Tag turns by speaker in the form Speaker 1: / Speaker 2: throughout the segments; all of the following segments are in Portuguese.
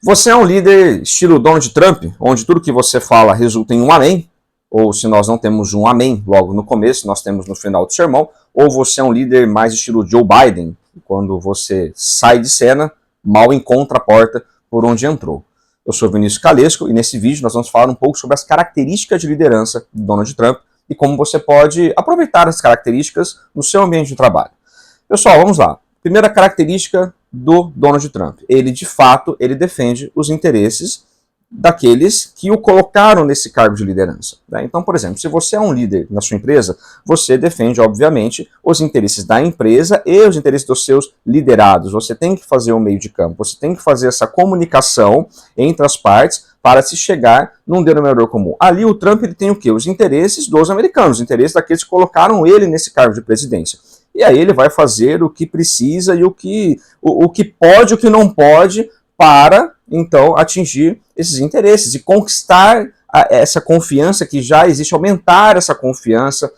Speaker 1: Você é um líder estilo Donald Trump, onde tudo que você fala resulta em um amém, ou se nós não temos um amém logo no começo, nós temos no final do sermão, ou você é um líder mais estilo Joe Biden, quando você sai de cena, mal encontra a porta por onde entrou. Eu sou Vinícius Calesco e nesse vídeo nós vamos falar um pouco sobre as características de liderança de Donald Trump e como você pode aproveitar as características no seu ambiente de trabalho. Pessoal, vamos lá. Primeira característica do Donald Trump. Ele, de fato, ele defende os interesses daqueles que o colocaram nesse cargo de liderança. Né? Então, por exemplo, se você é um líder na sua empresa, você defende, obviamente, os interesses da empresa e os interesses dos seus liderados. Você tem que fazer o meio de campo, você tem que fazer essa comunicação entre as partes para se chegar num denominador comum. Ali o Trump ele tem o quê? Os interesses dos americanos, os interesses daqueles que colocaram ele nesse cargo de presidência. E aí ele vai fazer o que precisa e o que pode, o que não pode, para, então, atingir esses interesses e conquistar essa confiança que já existe, aumentar essa confiança,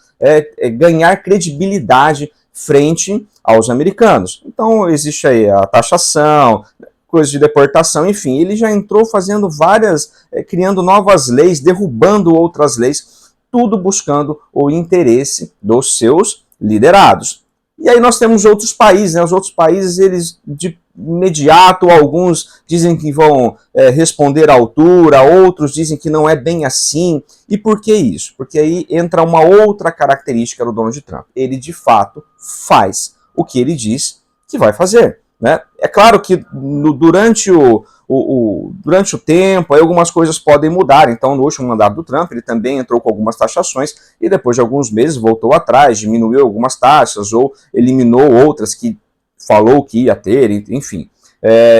Speaker 1: ganhar credibilidade frente aos americanos. Então, existe aí a taxação, coisas de deportação, enfim, ele já entrou fazendo várias, criando novas leis, derrubando outras leis, tudo buscando o interesse dos seus liderados. E aí nós temos outros países, né? Os outros países, eles de imediato, alguns dizem que vão responder à altura, outros dizem que não é bem assim. E por que isso? Porque aí entra uma outra característica do Donald Trump. Ele, de fato, faz o que ele diz que vai fazer. Né? É claro que durante o tempo, aí algumas coisas podem mudar. Então, no último mandato do Trump, ele também entrou com algumas taxações e depois de alguns meses voltou atrás, diminuiu algumas taxas ou eliminou outras que falou que ia ter, enfim.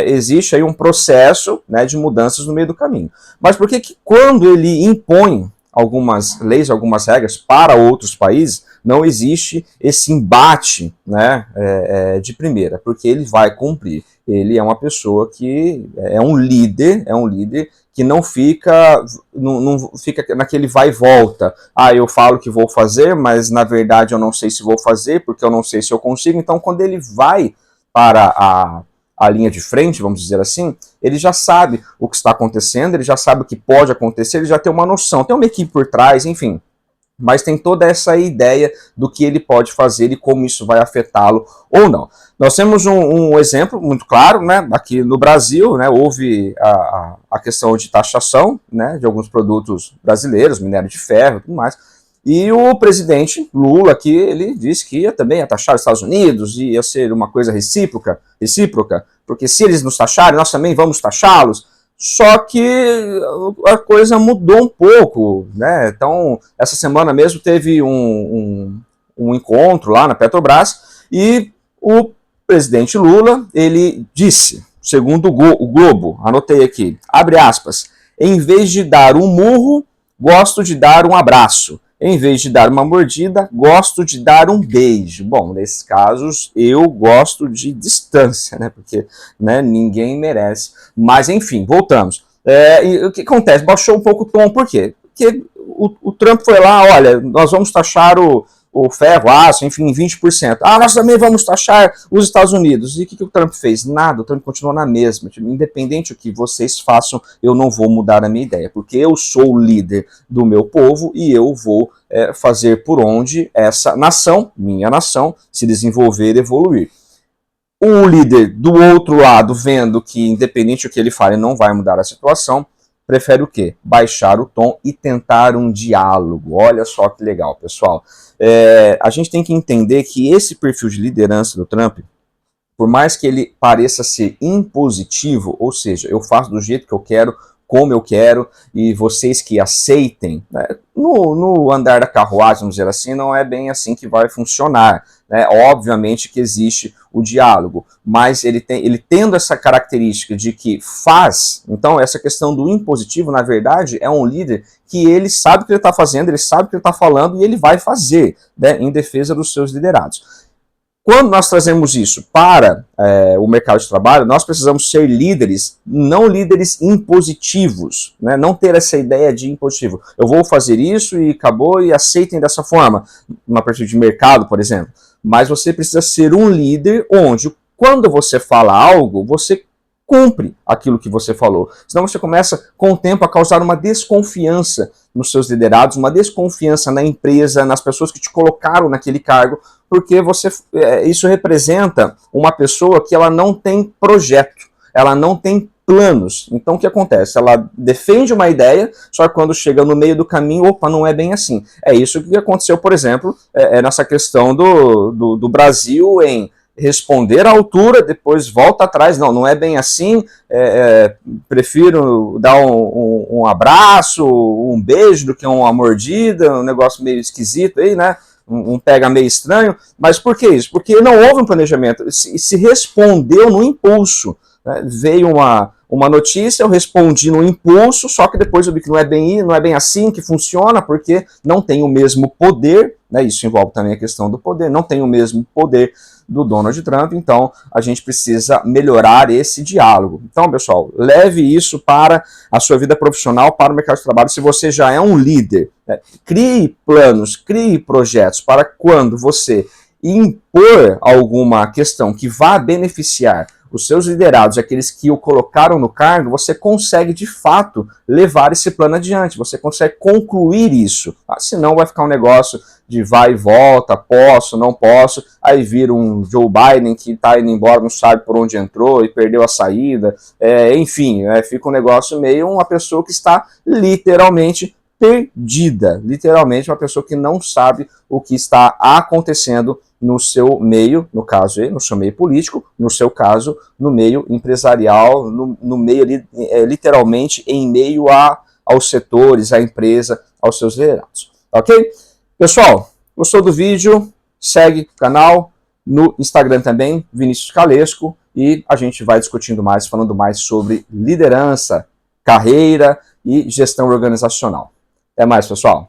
Speaker 1: Existe aí um processo, né, de mudanças no meio do caminho. Mas por que quando ele impõe algumas leis, algumas regras para outros países, não existe esse embate, né, de primeira, porque ele vai cumprir. Ele é uma pessoa que é um líder que não fica naquele vai e volta. Ah, eu falo que vou fazer, mas na verdade eu não sei se vou fazer, porque eu não sei se eu consigo. Então, quando ele vai para a linha de frente, vamos dizer assim, ele já sabe o que está acontecendo, ele já sabe o que pode acontecer, ele já tem uma noção, tem uma equipe por trás, enfim, mas tem toda essa ideia do que ele pode fazer e como isso vai afetá-lo ou não. Nós temos um exemplo muito claro, né? Aqui no Brasil, né, houve a questão de taxação, né, de alguns produtos brasileiros, minério de ferro e tudo mais. E o presidente Lula aqui, ele disse que ia também taxar os Estados Unidos, ia ser uma coisa recíproca, porque se eles nos taxarem, nós também vamos taxá-los. Só que a coisa mudou um pouco, né? Então, essa semana mesmo teve um encontro lá na Petrobras e o presidente Lula, ele disse, segundo o Globo, anotei aqui, abre aspas, em vez de dar um murro, gosto de dar um abraço. Em vez de dar uma mordida, gosto de dar um beijo. Bom, nesses casos, eu gosto de distância, né? Porque, né, ninguém merece. Mas, enfim, voltamos. E o que acontece? Baixou um pouco o tom. Por quê? Porque o Trump foi lá, olha, nós vamos taxar o ferro, aço, enfim, em 20%. Ah, nós também vamos taxar os Estados Unidos. E o que o Trump fez? Nada, o Trump continuou na mesma. Independente do que vocês façam, eu não vou mudar a minha ideia, porque eu sou o líder do meu povo e eu vou fazer por onde essa nação, minha nação, se desenvolver e evoluir. O líder do outro lado, vendo que independente do que ele fale, não vai mudar a situação, prefere o quê? Baixar o tom e tentar um diálogo. Olha só que legal, pessoal. A gente tem que entender que esse perfil de liderança do Trump, por mais que ele pareça ser impositivo, ou seja, eu faço do jeito que eu quero, como eu quero, e vocês que aceitem, né? No andar da carruagem, vamos dizer assim, não é bem assim que vai funcionar. Né? Obviamente que existe o diálogo, mas ele tendo essa característica de que faz, então essa questão do impositivo, na verdade, é um líder que ele sabe o que ele está fazendo, ele sabe o que ele está falando e ele vai fazer, né, em defesa dos seus liderados. Quando nós trazemos isso para o mercado de trabalho, nós precisamos ser líderes, não líderes impositivos, né? Não ter essa ideia de impositivo. Eu vou fazer isso e acabou e aceitem dessa forma, uma partir de mercado, por exemplo. Mas você precisa ser um líder onde, quando você fala algo, você cumpre aquilo que você falou. Senão você começa, com o tempo, a causar uma desconfiança nos seus liderados, uma desconfiança na empresa, nas pessoas que te colocaram naquele cargo, porque isso representa uma pessoa que ela não tem projeto, ela não tem planos. Então o que acontece? Ela defende uma ideia, só que quando chega no meio do caminho, opa, não é bem assim. É isso que aconteceu, por exemplo, nessa questão do Brasil em responder à altura, depois volta atrás, não é bem assim, prefiro dar um abraço, um beijo do que uma mordida, um negócio meio esquisito aí, né? Um pega meio estranho, mas por que isso? Porque não houve um planejamento, se respondeu no impulso, né? Veio uma notícia, eu respondi no impulso, só que depois eu vi que não é bem assim que funciona, porque não tem o mesmo poder, né? Isso envolve também a questão do poder, não tem o mesmo poder do Donald Trump, então a gente precisa melhorar esse diálogo. Então, pessoal, leve isso para a sua vida profissional, para o mercado de trabalho. Se você já é um líder, né, crie planos, crie projetos para quando você impor alguma questão que vá beneficiar os seus liderados, aqueles que o colocaram no cargo, você consegue de fato levar esse plano adiante, você consegue concluir isso, tá? Senão vai ficar um negócio de vai e volta, posso, não posso, aí vira um Joe Biden que está indo embora, não sabe por onde entrou e perdeu a saída, enfim, fica um negócio meio uma pessoa que está literalmente perdida, literalmente uma pessoa que não sabe o que está acontecendo no seu meio, no caso no seu meio político, no seu caso, no meio empresarial, no meio literalmente em meio aos setores, à empresa, aos seus liderados. Ok? Pessoal, gostou do vídeo? Segue o canal, no Instagram também, Vinícius Calesco, e a gente vai discutindo mais, falando mais sobre liderança, carreira e gestão organizacional. Até mais, pessoal!